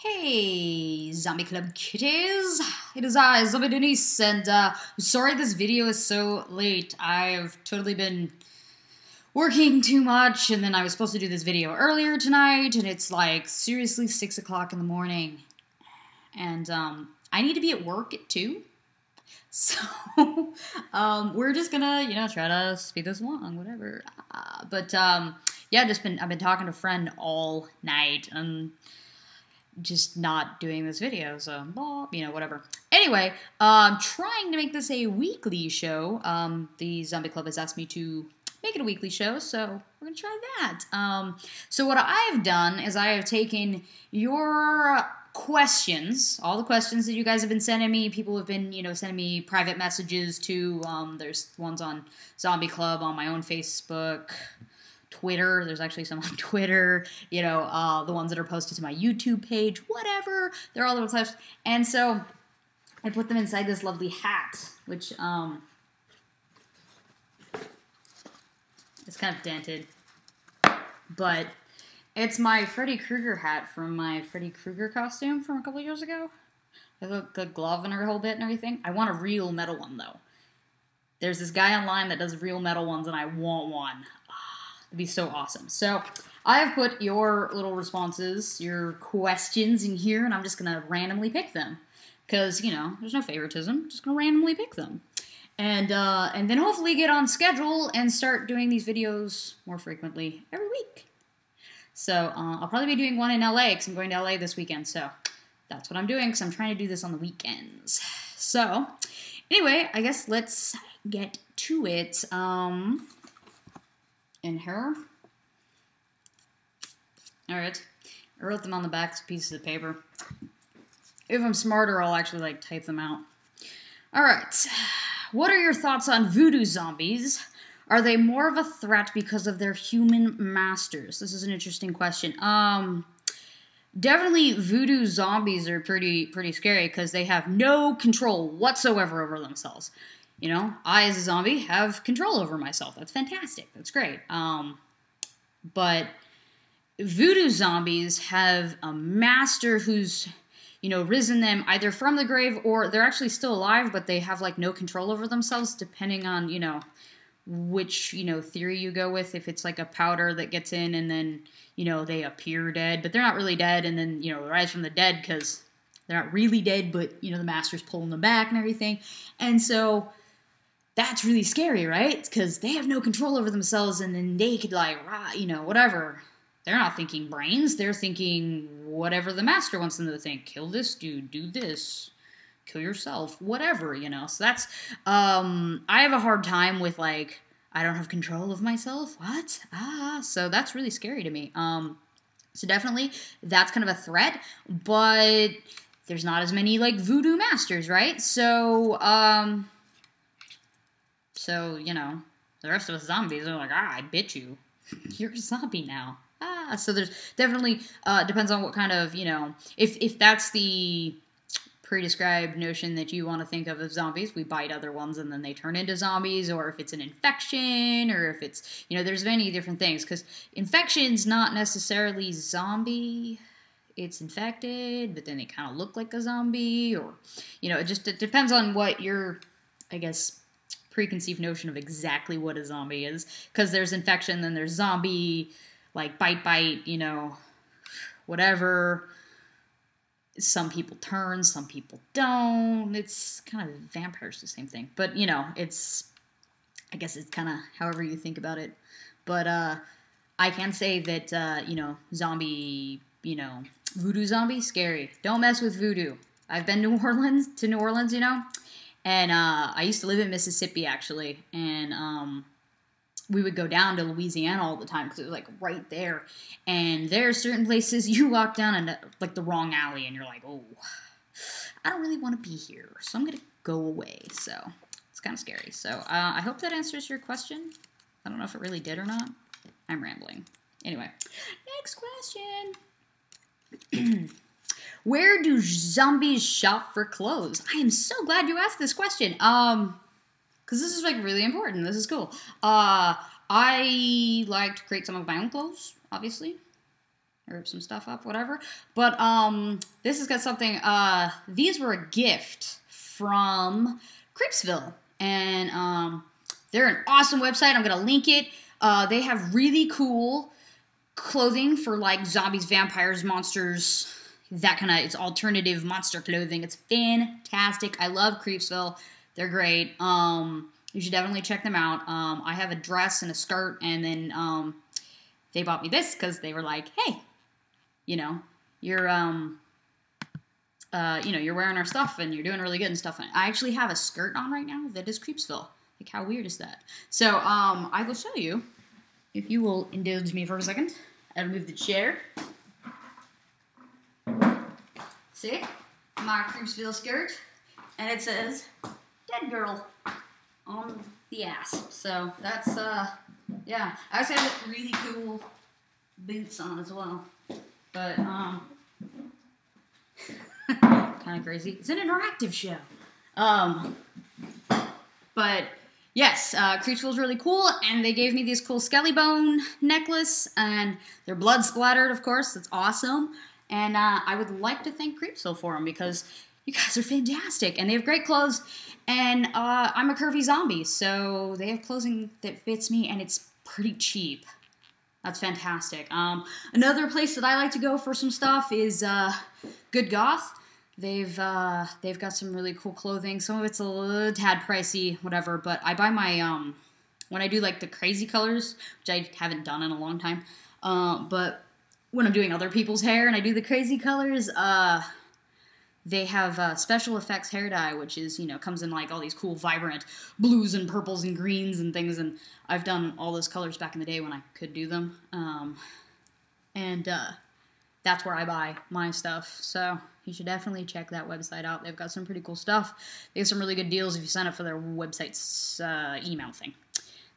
Hey, Zombie Club kitties! It is I, ZombieDenise, and sorry this video is so late. I've totally been working too much, and then I was supposed to do this video earlier tonight, and it's like seriously 6 o'clock in the morning. And I need to be at work at 2. So, we're just gonna, try to speed this along, whatever. Yeah, I've been talking to a friend all night, and just not doing this video, so, whatever. Anyway, trying to make this a weekly show. The Zombie Club has asked me to make it a weekly show, so we're gonna try that. So what I've done is I have taken your questions, all the questions that you guys have been sending me. People have been, sending me private messages to, there's ones on Zombie Club, on my own Facebook, Twitter. There's actually some on Twitter, the ones that are posted to my YouTube page, whatever. They're all over the place. And so I put them inside this lovely hat, which it's kind of dented. But it's my Freddy Krueger hat from my Freddy Krueger costume from a couple years ago. The glove and her whole bit and everything. I want a real metal one, though. There's this guy online that does real metal ones, and I want one. It'd be so awesome. So I have put your little responses, your questions in here, and I'm just going to randomly pick them. Because, there's no favoritism. I'm just going to randomly pick them. And then hopefully get on schedule and start doing these videos more frequently every week. So I'll probably be doing one in LA because I'm going to LA this weekend. So that's what I'm doing because I'm trying to do this on the weekends. So anyway, I guess let's get to it. In her. Alright. I wrote them on the back pieces of paper. If I'm smarter, I'll actually, type them out. Alright. What are your thoughts on voodoo zombies? Are they more of a threat because of their human masters? This is an interesting question. Definitely voodoo zombies are pretty scary because they have no control whatsoever over themselves. I, as a zombie, have control over myself. That's fantastic. That's great. But voodoo zombies have a master who's, risen them either from the grave or they're actually still alive, but they have, no control over themselves, depending on, which, theory you go with. If it's, a powder that gets in and then, they appear dead, but they're not really dead, and then, rise from the dead because they're not really dead, but, the master's pulling them back and everything. And so that's really scary, right? Because they have no control over themselves, and then they could, whatever. They're not thinking brains. They're thinking whatever the master wants them to think. Kill this dude. Do this. Kill yourself. Whatever, So that's, I have a hard time with, I don't have control of myself. What? So that's really scary to me. So definitely, that's kind of a threat, but there's not as many, voodoo masters, right? So, the rest of us zombies are like, I bit you. You're a zombie now. So there's definitely, depends on what kind of, if that's the pre-described notion that you want to think of zombies, we bite other ones and then they turn into zombies, or if it's an infection, or if it's, there's many different things, because infection's not necessarily zombie. It's infected, but then they kind of look like a zombie, or, it depends on what your, I guess, preconceived notion of exactly what a zombie is, because there's infection, then there's zombie, bite, whatever. Some people turn, some people don't. It's kind of vampires, the same thing, but it's, I guess it's kind of however you think about it. But I can say that zombie, voodoo zombie, scary. Don't mess with voodoo. I've been to New Orleans, and I used to live in Mississippi, actually, and we would go down to Louisiana all the time because it was, right there, and there are certain places you walk down and, the wrong alley, and you're like, oh, I don't really want to be here, so I'm going to go away, so it's kind of scary. So I hope that answers your question. I don't know if it really did or not. I'm rambling. Anyway, next question. Where do zombies shop for clothes? I am so glad you asked this question. Because this is, really important. This is cool. I like to create some of my own clothes, obviously. I ripped some stuff up, whatever. But this has got something. These were a gift from Creepsville, and they're an awesome website. I'm gonna link it. They have really cool clothing for like zombies, vampires, monsters, that kind of. It's alternative monster clothing. It's fantastic. I love Creepsville. They're great. You should definitely check them out. I have a dress and a skirt, and then they bought me this because they were like, "Hey, you know, you're you're wearing our stuff and you're doing really good and stuff." And I actually have a skirt on right now that is Creepsville. Like, how weird is that? So I will show you, if you will indulge me for a second. I'll move the chair. See, my Creepsville skirt, and it says "Dead Girl" on the ass. So that's yeah. I also have really cool boots on as well. But kind of crazy. It's an interactive show. But yes, Creepsville's really cool, and they gave me this cool skelly bone necklace, and they're blood splattered, of course. That's awesome. And I would like to thank Creepsville for them, because you guys are fantastic, and they have great clothes. And I'm a curvy zombie, so they have clothing that fits me, and it's pretty cheap. That's fantastic. Another place that I like to go for some stuff is Good Goth. They've got some really cool clothing. Some of it's a little tad pricey, whatever. But I buy my when I do like the crazy colors, which I haven't done in a long time. But when I'm doing other people's hair and I do the crazy colors, they have special effects hair dye, which is, comes in like all these cool vibrant blues and purples and greens and things. And I've done all those colors back in the day when I could do them. And that's where I buy my stuff. So you should definitely check that website out. They've got some pretty cool stuff. They have some really good deals if you sign up for their website's email thing.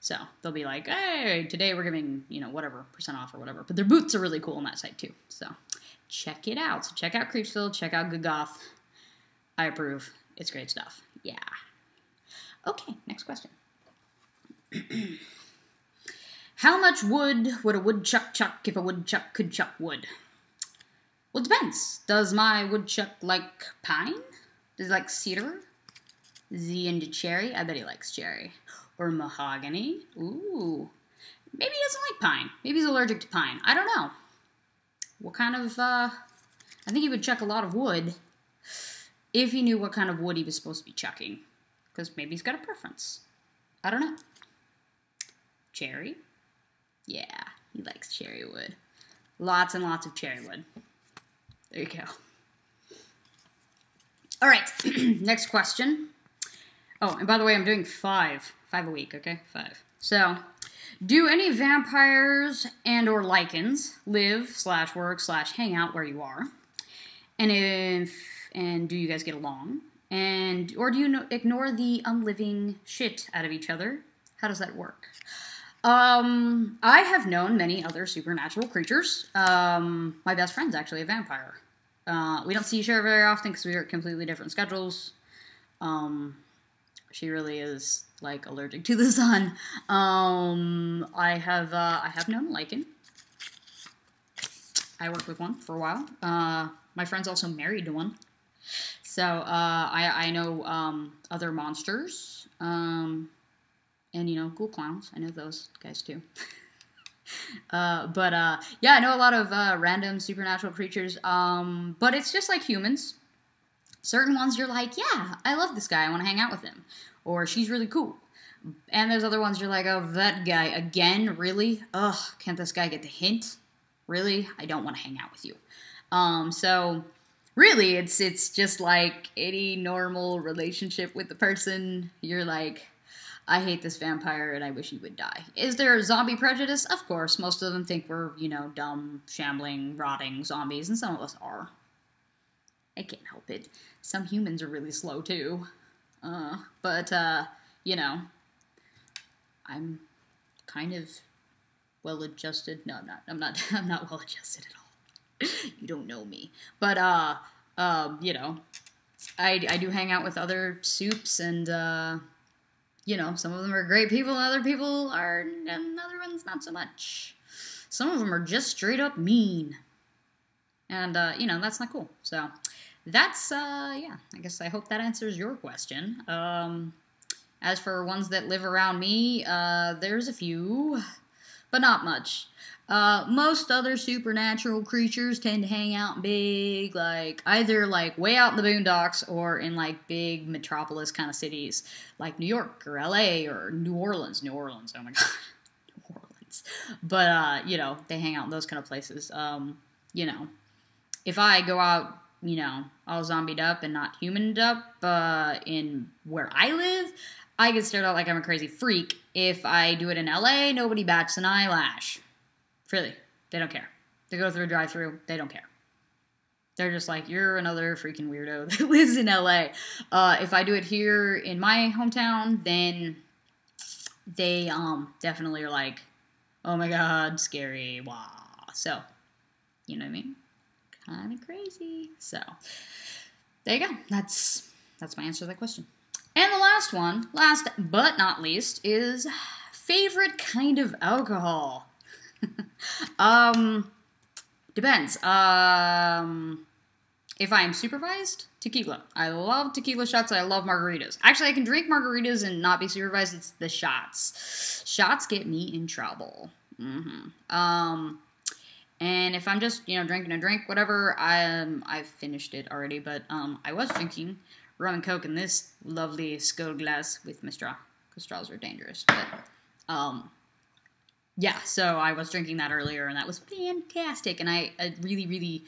So they'll be like, hey, today we're giving, whatever, % off or whatever. But their boots are really cool on that site too. So check it out. So check out Creepsville. Check out Good Goth. I approve. It's great stuff. Yeah. Okay, next question. How much wood would a woodchuck chuck if a woodchuck could chuck wood? Well, it depends. Does my woodchuck like pine? Does he like cedar? Is he into cherry? I bet he likes cherry. Or mahogany. Ooh. Maybe he doesn't like pine. Maybe he's allergic to pine. I don't know. What kind of, I think he would chuck a lot of wood if he knew what kind of wood he was supposed to be chucking. Because maybe he's got a preference. I don't know. Cherry? Yeah, he likes cherry wood. Lots and lots of cherry wood. There you go. All right, next question. Oh, and by the way, I'm doing five a week, okay? 5. So, do any vampires and or lichens live/work/hang out where you are? And do you guys get along? Or do you ignore the unliving shit out of each other? How does that work? I have known many other supernatural creatures. My best friend's actually a vampire. We don't see each other very often because we are at completely different schedules. She really is like allergic to the sun. I have known a lichen. I worked with one for a while. My friend's also married to one. So I know other monsters. And, cool clowns. I know those guys, too. Yeah, I know a lot of random supernatural creatures. But it's just like humans. Certain ones you're like, yeah, I love this guy. I want to hang out with him. Or she's really cool. And there's other ones you're like, oh, that guy again? Really? Ugh, can't this guy get the hint? Really? I don't want to hang out with you. So really, it's just like any normal relationship with the person. You're like, I hate this vampire and I wish he would die. Is there a zombie prejudice? Of course. Most of them think we're, dumb, shambling, rotting zombies, and some of us are. I can't help it. Some humans are really slow too. But I'm kind of well-adjusted. No, I'm not well-adjusted at all. You don't know me. But, I do hang out with other soups, and, some of them are great people, and other people are, and other ones not so much. Some of them are just straight up mean. And, you know, that's not cool. So that's, yeah, I guess I hope that answers your question. As for ones that live around me, there's a few, but not much. Most other supernatural creatures tend to hang out in big, like, either, like, way out in the boondocks or in, like, big metropolis kind of cities, like New York or LA or New Orleans. New Orleans, oh my god. New Orleans. But, you know, they hang out in those kind of places. You know, if I go out, you know, all zombied up and not humaned up, in where I live, I get stared at like I'm a crazy freak. If I do it in LA, nobody bats an eyelash. Really, they don't care. They go through a drive-thru, they don't care. They're just like, you're another freaking weirdo that lives in LA. If I do it here in my hometown, then they definitely are like, oh my god, scary, wow. So, you know what I mean? Kind of crazy. So, there you go. That's my answer to that question. And the last one, last but not least, is favorite kind of alcohol. Depends. If I'm supervised, tequila. I love tequila shots. I love margaritas. Actually, I can drink margaritas and not be supervised. It's the shots. Shots get me in trouble. And if I'm just, you know, drinking a drink, whatever, I've finished it already, but I was drinking rum and coke in this lovely skull glass with my straw, because straws are dangerous. But, yeah, so I was drinking that earlier, and that was fantastic, and I really, really,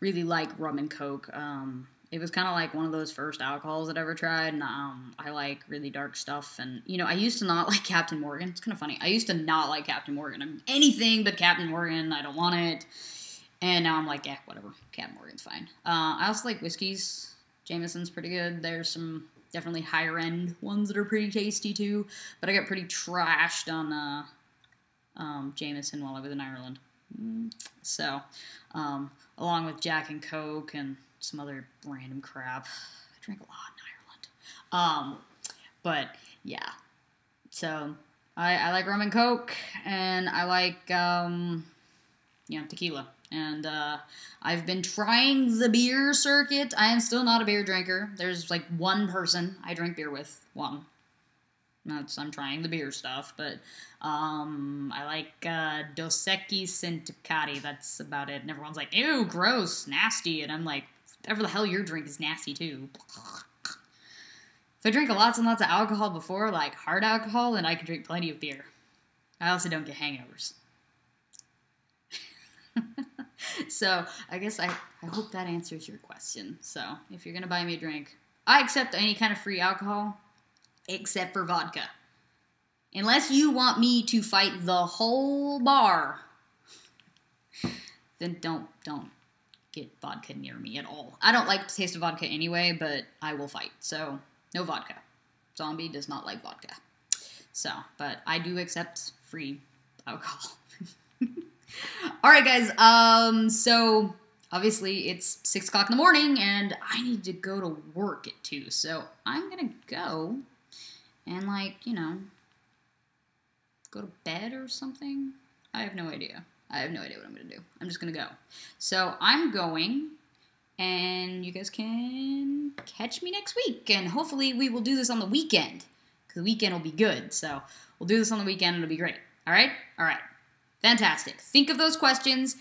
really like rum and coke. It was kind of like one of those first alcohols that I ever tried, and I like really dark stuff, and, you know, I used to not like Captain Morgan. It's kind of funny. I used to not like Captain Morgan. I'm anything but Captain Morgan. I don't want it, and now I'm like, yeah, whatever. Captain Morgan's fine. I also like whiskeys. Jameson's pretty good. There's some definitely higher-end ones that are pretty tasty, too, but I got pretty trashed on Jameson while I was in Ireland. So, along with Jack and Coke and some other random crap. I drank a lot in Ireland. But, yeah. So, I like rum and Coke, and I like, you know, tequila. And, I've been trying the beer circuit. I am still not a beer drinker. There's, like, one person I drink beer with. One. I'm trying the beer stuff, but I like Dos Equis and Tecate. That's about it. And everyone's like, ew, gross, nasty. And I'm like, whatever the hell your drink is nasty, too. If I drink lots and lots of alcohol before, like hard alcohol, then I can drink plenty of beer. I also don't get hangovers. So, I guess I hope that answers your question. So, if you're going to buy me a drink, I accept any kind of free alcohol, except for vodka. Unless you want me to fight the whole bar, then don't get vodka near me at all. I don't like the taste of vodka anyway, but I will fight. So, no vodka. Zombie does not like vodka. So, but I do accept free alcohol. Alright, guys. So, obviously, it's 6 o'clock in the morning, and I need to go to work at 2. So, I'm gonna go and, like, you know, go to bed or something. I have no idea. I have no idea what I'm going to do. I'm just going to go. So I'm going, and you guys can catch me next week. And hopefully we will do this on the weekend, because the weekend will be good. So we'll do this on the weekend, and it'll be great. All right? All right. Fantastic. Think of those questions.